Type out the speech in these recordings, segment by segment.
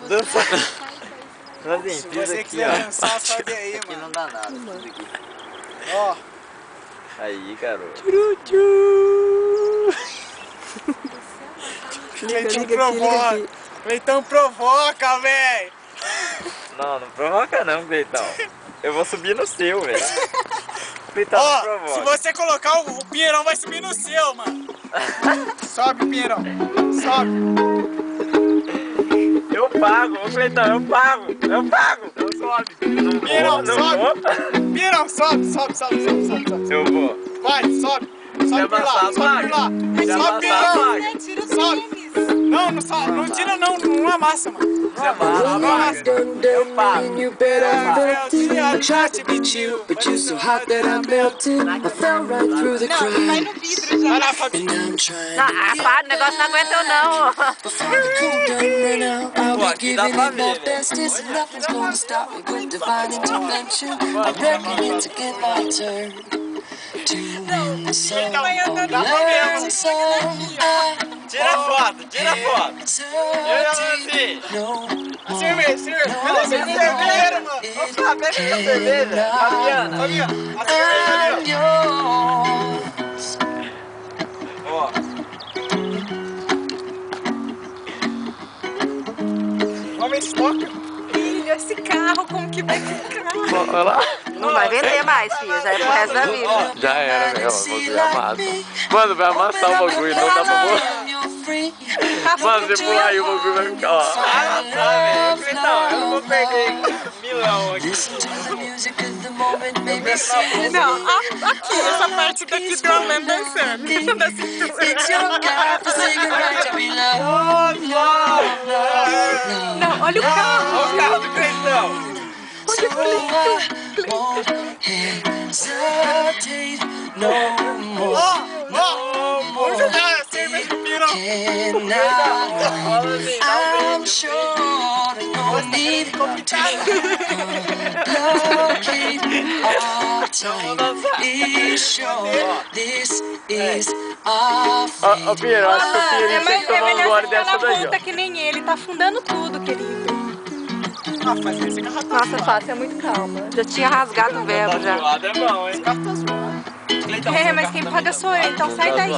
Dança. Se você quiser dançar, sobe aí, aqui mano. não dá nada. Tudo aqui. Ó. Aí, garoto. Leitão provoca. Leitão provoca, véi. Não, não provoca não, Cleitão. Eu vou subir no seu, velho. Cleitão, não Ó, provoca. se você colocar o Pinheirão vai subir no seu, mano. Sobe, Pinheirão. Sobe. Eu pago, ô Cleitão, eu pago. Eu pago. Então sobe. Pinheirão, não sobe. vou. Pinheirão, sobe. Eu vou. Vai, sobe. Sobe por lá, sobe por lá. Sobe, Pinheirão. Tira o Sobe. tênis. Não, não sobe. Não tira não, não amassa, mano. Você amassa, eu pago. You bet I felt it. I tried to beat you, but you're so hot that I melted. I fell right through the Não, vai crowd, no vidro já. Vai lá, Fabi. and now I'm trying Não, to para, o negócio não aguenta eu não. before the cool done run out. I'll Pô, be aqui dá giving pra it my ver, né? bestest, and nothing's gonna stop me with divine intervention. I'm reckoning to get my turn to win some or learn some. Tira foto, tira foto. Eu já lancei. No Cerveja, cerveja. Cadê essa cerveja, mano? Ô, Fábio, pega essa cerveja. Fabiana. Fabiana, a cerveja ali, ó. Ó. Homem estoca. Filho, esse carro, como que vai ficar? Olha lá. Não vai vender mais, filho. Já é pro resto da vida. Já era, meu. Você amassa. Mano, vai amassar o bagulho. Não dá pra pôr. Mano, você pular aí, o bagulho vai ficar, ó. Ah, velho. Então, eu não vou perder milão aqui. Não, aqui, essa parte daqui do Alan dançando. Da cintura. Não, olha o carro. Olha o carro do Cleitão. Olha o Ó, vamos jogar a cerveja pro Pinheirão. I'm sure there's no need to locate our time. Is sure this is our Ó, Pinheiro, eu acho que o Pinheiro tem que tomar um gole melhor dessa ficar na daí, ponta que nem ele, tá afundando tudo, querido. Ah, faz esse carro tá Nossa, fácil, é muito calma. Já tinha rasgado o verbo já. zoado. É bom, hein? É, mas quem paga sou eu, então sai daí.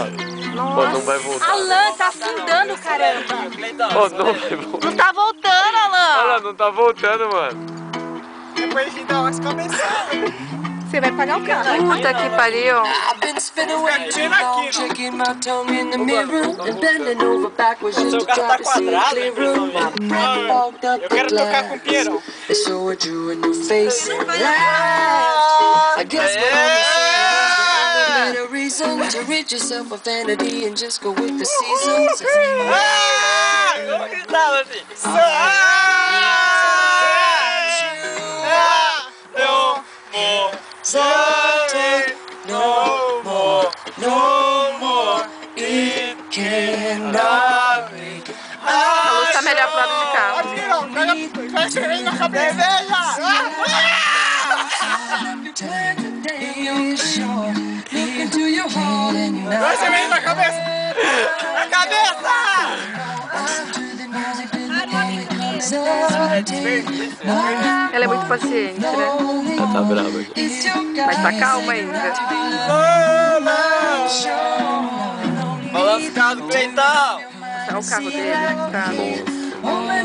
Pô, não vai voltar. Alan, tá afundando, caramba. Pô, não vai voltar. Não tá voltando, Olha Alan. lá, não tá voltando, mano. Depois a gente dá umas cabeçadas. Você vai pagar o carro. Puta que pariu. I've been spinning way too long, checking my tongue in the mirror and bending over backwards just to try to see it clearer. My breath fogged up Eu the quero tocar com o glass, Pinheirão. and so I drew a new face and laughed. I guess what I'm saying is a reason to rid yourself of vanity and just go with the seasons. Eu não gritava assim. No more, it cannot be. A luz tá melhor pro lado de cá. Ó, Pinheirão, pega a cerveja na cabeça. Look into your heart and you Pega a cerveja na cabeça. Na cabeça! Ela é muito paciente, né? Ela tá brava aqui. Mas tá calma ainda. Balança o carro do Cleitão. Tá o carro dele, tá. Only